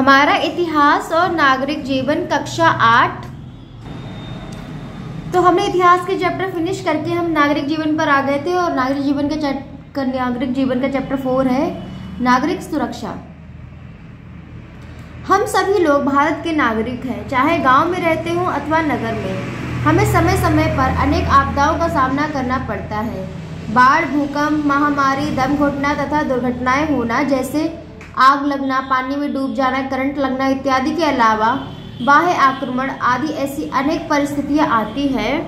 हमारा इतिहास और नागरिक जीवन कक्षा 8। तो हमने इतिहास के चैप्टर फिनिश करके हम नागरिक जीवन पर आ गए थे और नागरिक जीवन का चैप्टर 4 है नागरिक सुरक्षा। हम सभी लोग भारत के नागरिक हैं, चाहे गांव में रहते हों अथवा नगर में। हमें समय समय पर अनेक आपदाओं का सामना करना पड़ता है। बाढ़, भूकंप, महामारी, दम घुटना तथा दुर्घटनाएं होना जैसे आग लगना, पानी में डूब जाना, करंट लगना इत्यादि के अलावा बाह्य आक्रमण आदि ऐसी अनेक परिस्थितियां आती हैं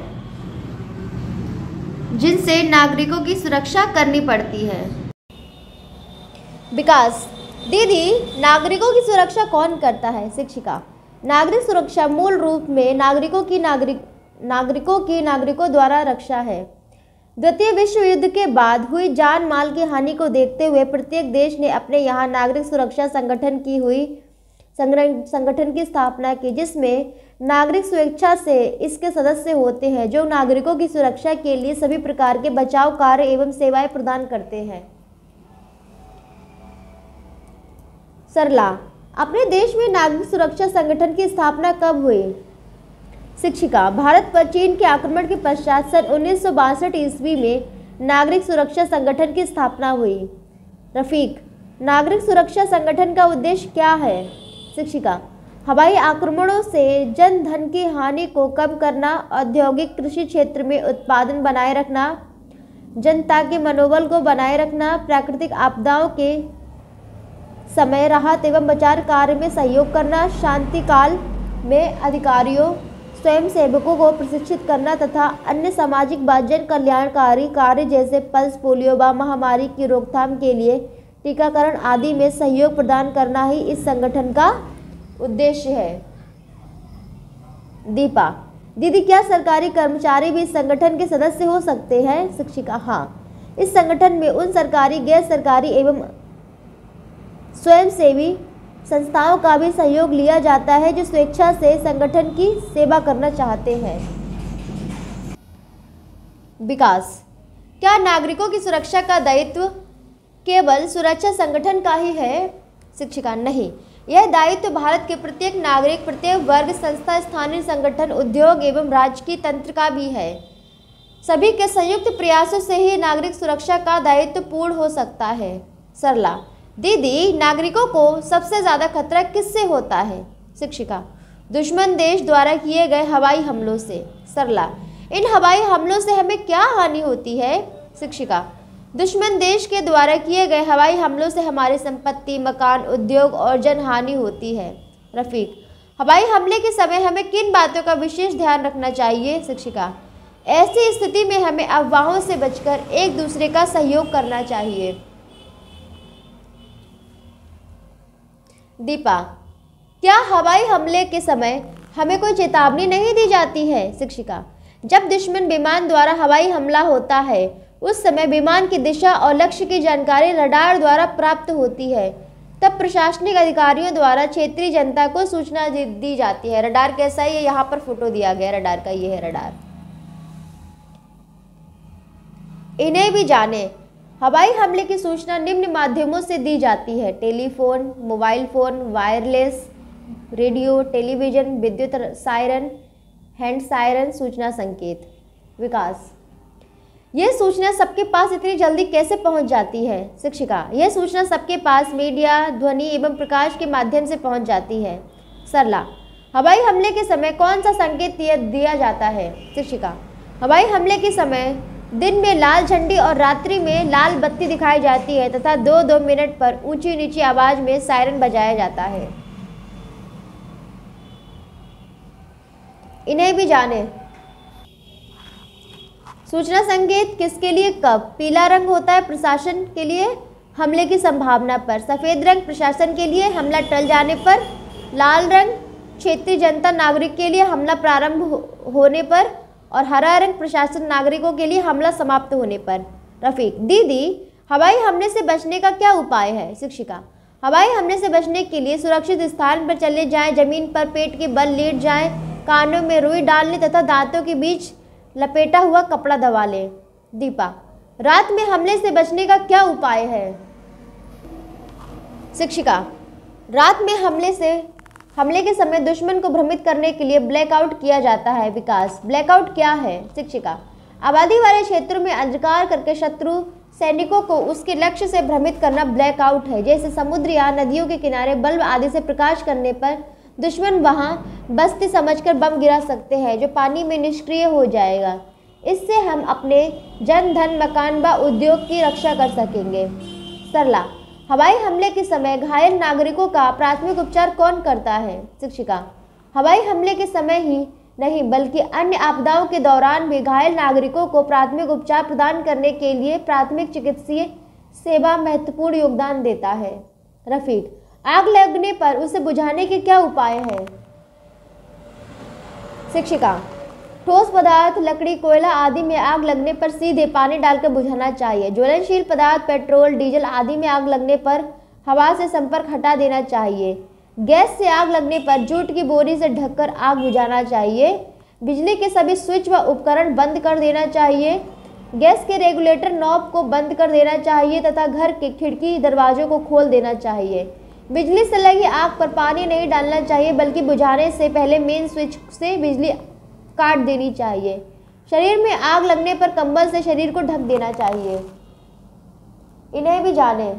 जिनसे नागरिकों की सुरक्षा करनी पड़ती है। विकास दीदी, नागरिकों की सुरक्षा कौन करता है? शिक्षिका, नागरिक सुरक्षा मूल रूप में नागरिकों द्वारा रक्षा है। द्वितीय विश्व युद्ध के बाद हुई जान माल की हानि को देखते हुए प्रत्येक देश ने अपने यहाँ नागरिक सुरक्षा संगठन की स्थापना की, जिसमें नागरिक स्वेच्छा से इसके सदस्य होते हैं, जो नागरिकों की सुरक्षा के लिए सभी प्रकार के बचाव कार्य एवं सेवाएं प्रदान करते हैं। सरला, अपने देश में नागरिक सुरक्षा संगठन की स्थापना कब हुई? शिक्षिका, भारत पर चीन के आक्रमण के पश्चात सन 1962 ईस्वी में नागरिक सुरक्षा संगठन की स्थापना हुई। रफीक, नागरिक सुरक्षा संगठन का उद्देश्य क्या है? शिक्षिका, हवाई आक्रमणों से जन धन की हानि को कम करना, औद्योगिक कृषि क्षेत्र में उत्पादन बनाए रखना, जनता के मनोबल को बनाए रखना, प्राकृतिक आपदाओं के समय राहत एवं बचाव कार्य में सहयोग करना, शांति काल में अधिकारियों स्वयंसेवकों को प्रशिक्षित करना तथा अन्य सामाजिक व जन कल्याणकारी कार्य जैसे पल्स पोलियो व महामारी की रोकथाम के लिए टीकाकरण आदि में सहयोग प्रदान करना ही इस संगठन का उद्देश्य है। दीपा दीदी, क्या सरकारी कर्मचारी भी इस संगठन के सदस्य हो सकते हैं? शिक्षिका, हाँ, इस संगठन में उन सरकारी, गैर सरकारी एवं स्वयंसेवी संस्थाओं का भी सहयोग लिया जाता है जो स्वेच्छा से संगठन की सेवा करना चाहते हैं। विकास, क्या नागरिकों की सुरक्षा का दायित्व केवल सुरक्षा संगठन का ही है? शिक्षिका, नहीं, यह दायित्व भारत के प्रत्येक नागरिक, प्रत्येक वर्ग, संस्था, स्थानीय संगठन, उद्योग एवं राज्य की तंत्र का भी है। सभी के संयुक्त प्रयासों से ही नागरिक सुरक्षा का दायित्व पूर्ण हो सकता है। सरला दीदी, नागरिकों को सबसे ज़्यादा खतरा किससे होता है? शिक्षिका, दुश्मन देश द्वारा किए गए हवाई हमलों से। सरला, इन हवाई हमलों से हमें क्या हानि होती है? शिक्षिका, दुश्मन देश के द्वारा किए गए हवाई हमलों से हमारी संपत्ति, मकान, उद्योग और जन हानि होती है। रफीक, हवाई हमले के समय हमें किन बातों का विशेष ध्यान रखना चाहिए? शिक्षिका, ऐसी स्थिति में हमें अफवाहों से बचकर एक दूसरे का सहयोग करना चाहिए। दीपा, क्या हवाई हमले के समय हमें कोई चेतावनी नहीं दी जाती है? शिक्षिका, जब दुश्मन विमान द्वारा हवाई हमला होता है उस समय विमान की दिशा और लक्ष्य की जानकारी रडार द्वारा प्राप्त होती है। तब प्रशासनिक अधिकारियों द्वारा क्षेत्रीय जनता को सूचना दी जाती है। रडार कैसा है, ये यहाँ पर फोटो दिया गया रडार का, ये है रडार। इन्हें भी जाने, हवाई हमले की सूचना निम्न माध्यमों से दी जाती है: telephone, mobile phone, wireless radio, television, विद्युत सायरन, हैंड सायरन, सूचना संकेत। विकास, यह सूचना सबके पास इतनी जल्दी कैसे पहुंच जाती है? शिक्षिका, यह सूचना सबके पास मीडिया, ध्वनि एवं प्रकाश के माध्यम से पहुंच जाती है। सरला, हवाई हमले के समय कौन सा संकेत दिया जाता है? शिक्षिका, हवाई हमले के समय दिन में लाल झंडी और रात्रि में लाल बत्ती दिखाई जाती है तथा 2-2 मिनट पर ऊंची नीची आवाज में सायरन बजाया जाता है। इन्हें भी जाने, सूचना संकेत किसके लिए कब? पीला रंग होता है प्रशासन के लिए हमले की संभावना पर, सफ़ेद रंग प्रशासन के लिए हमला टल जाने पर, लाल रंग क्षेत्रीय जनता नागरिक के लिए हमला प्रारंभ होने पर और हरा रंग प्रशासन नागरिकों के लिए हमला समाप्त होने पर। रफीक, दीदी, हवाई हमले से बचने का क्या उपाय है? शिक्षिका, हवाई हमले से बचने के लिए सुरक्षित स्थान पर चले जाएं, जमीन पर पेट के बल लेट जाएं, कानों में रुई डाल लें तथा दांतों के बीच लपेटा हुआ कपड़ा दबा लें। दीपा, रात में हमले से बचने का क्या उपाय है? शिक्षिका, रात में हमले के समय दुश्मन को भ्रमित करने के लिए ब्लैकआउट किया जाता है। विकास, ब्लैकआउट क्या है? शिक्षिका, आबादी वाले क्षेत्रों में अंधकार करके शत्रु सैनिकों को उसके लक्ष्य से भ्रमित करना ब्लैकआउट है। जैसे समुद्र या नदियों के किनारे बल्ब आदि से प्रकाश करने पर दुश्मन वहां बस्ती समझकर बम गिरा सकते हैं जो पानी में निष्क्रिय हो जाएगा। इससे हम अपने जन धन मकान व उद्योग की रक्षा कर सकेंगे। सरला, हवाई हमले के समय घायल नागरिकों का प्राथमिक उपचार कौन करता है? शिक्षिका, हवाई हमले के समय ही नहीं बल्कि अन्य आपदाओं के दौरान भी घायल नागरिकों को प्राथमिक उपचार प्रदान करने के लिए प्राथमिक चिकित्सीय सेवा महत्वपूर्ण योगदान देता है। रफीक, आग लगने पर उसे बुझाने के क्या उपाय हैं? शिक्षिका, ठोस पदार्थ लकड़ी कोयला आदि में आग लगने पर सीधे पानी डालकर बुझाना चाहिए। ज्वलनशील पदार्थ पेट्रोल डीजल आदि में आग लगने पर हवा से संपर्क हटा देना चाहिए। गैस से आग लगने पर जूट की बोरी से ढककर आग बुझाना चाहिए। बिजली के सभी स्विच व उपकरण बंद कर देना चाहिए। गैस के रेगुलेटर नॉब को बंद कर देना चाहिए तथा घर के खिड़की दरवाजों को खोल देना चाहिए। बिजली से लगी आग पर पानी नहीं डालना चाहिए बल्कि बुझाने से पहले मेन स्विच से बिजली काट देनी चाहिए। शरीर में आग लगने पर कंबल से शरीर को ढक देना चाहिए। इन्हें भी जानें।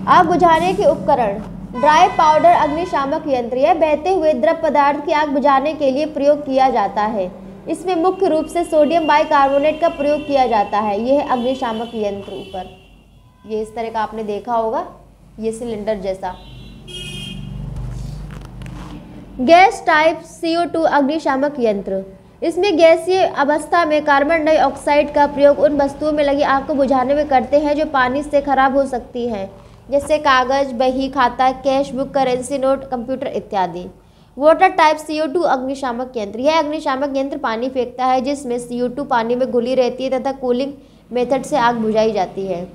आग बुझाने के उपकरण। ड्राई पाउडर अग्निशामक यंत्र, यह बहते हुए द्रव पदार्थ की आग बुझाने के लिए प्रयोग किया जाता है। इसमें मुख्य रूप से सोडियम बाइकार्बोनेट का प्रयोग किया जाता है। यह अग्निशामक यंत्र ऊपर ये इस तरह का आपने देखा होगा, ये सिलेंडर जैसा। गैस टाइप CO2 अग्निशामक यंत्र, इसमें गैसीय अवस्था में कार्बन डाइऑक्साइड का प्रयोग उन वस्तुओं में लगी आग को बुझाने में करते हैं जो पानी से खराब हो सकती हैं, जैसे कागज, बही खाता, cash book, currency note, computer इत्यादि। वाटर टाइप CO2 अग्निशामक यंत्र, यह अग्निशामक यंत्र पानी फेंकता है जिसमें CO2 पानी में घुली रहती है तथा कूलिंग मेथड से आग बुझाई जाती है।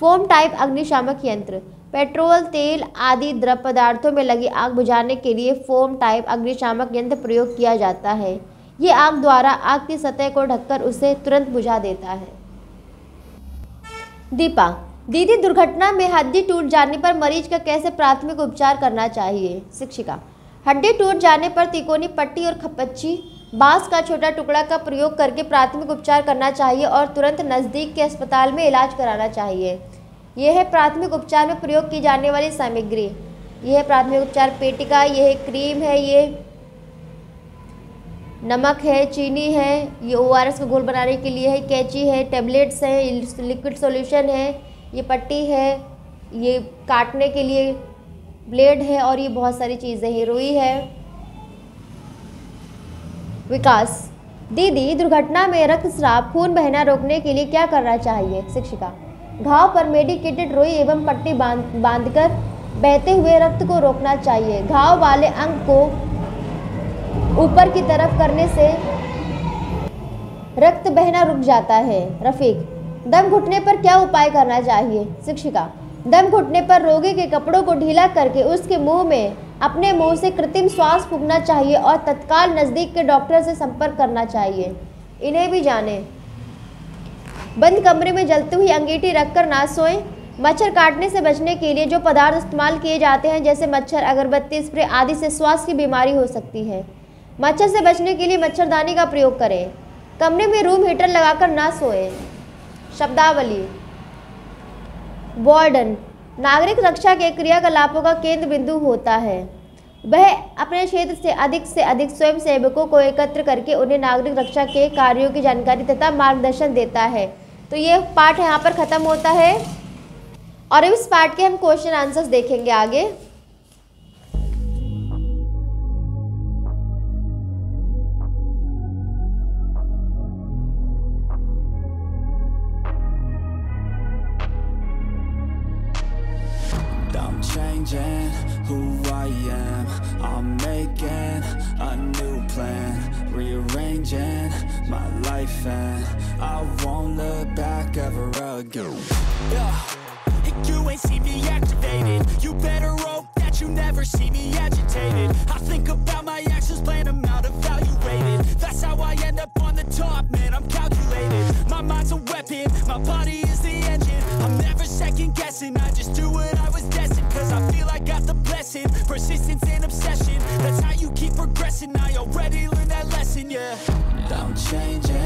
फोम टाइप अग्निशामक यंत्र, पेट्रोल, तेल आदि द्रव पदार्थों में लगी आग बुझाने के लिए फोम टाइप अग्निशामक यंत्र प्रयोग किया जाता है। ये आग द्वारा आग की सतह को ढककर उसे तुरंत बुझा देता है। दीपा, दीदी, दुर्घटना में हड्डी टूट जाने पर मरीज का कैसे प्राथमिक उपचार करना चाहिए? शिक्षिका, हड्डी टूट जाने पर तिकोनी पट्टी और खपच्ची बांस का छोटा टुकड़ा का प्रयोग करके प्राथमिक उपचार करना चाहिए और तुरंत नज़दीक के अस्पताल में इलाज कराना चाहिए। यह है प्राथमिक उपचार में प्रयोग की जाने वाली सामग्री। यह है प्राथमिक उपचार पेटिका, यह क्रीम है, ये नमक है, चीनी है, ये ORS का घोल बनाने के लिए है, कैंची है, टेबलेट्स हैं, लिक्विड सॉल्यूशन है, ये पट्टी है, ये काटने के लिए ब्लेड है और ये बहुत सारी चीज़ें हैं, रुई है। विकास, दीदी, दुर्घटना में रक्तस्राव खून बहना रोकने के लिए क्या करना चाहिए? शिक्षिका, घाव पर मेडिकेटेड रुई एवं पट्टी बांधकर बहते हुए रक्त को रोकना चाहिए। घाव वाले अंग को ऊपर की तरफ करने से रक्त बहना रुक जाता है। रफीक, दम घुटने पर क्या उपाय करना चाहिए? शिक्षिका, दम घुटने पर रोगी के कपड़ों को ढीला करके उसके मुंह में अपने मुंह से कृत्रिम श्वास फूंकना चाहिए और तत्काल नज़दीक के डॉक्टर से संपर्क करना चाहिए। इन्हें भी जानें। बंद कमरे में जलती हुई अंगीठी रखकर ना सोएं। मच्छर काटने से बचने के लिए जो पदार्थ इस्तेमाल किए जाते हैं जैसे मच्छर अगरबत्ती, स्प्रे आदि से श्वास की बीमारी हो सकती है। मच्छर से बचने के लिए मच्छरदानी का प्रयोग करें। कमरे में रूम हीटर लगाकर ना सोएं। शब्दावली। वार्डन नागरिक रक्षा के क्रियाकलापों का केंद्र बिंदु होता है। वह अपने क्षेत्र से अधिक स्वयं सेवकों को एकत्र करके उन्हें नागरिक रक्षा के कार्यों की जानकारी तथा मार्गदर्शन देता है। तो ये पार्ट यहाँ पर ख़त्म होता है और इस पार्ट के हम क्वेश्चन आंसर्स देखेंगे आगे। Changing who I am, I'm making a new plan, rearranging my life and I won't look back ever again. Yeah, you ain't see me activated, you better hope that you never see me agitated. I think about my actions, plan them out, evaluated. That's how I end up on the top, man, I'm calculated. My mind's a weapon, my body is the engine. I'm never second guessing. progressing, I already learned that lesson, yeah. I'm changing,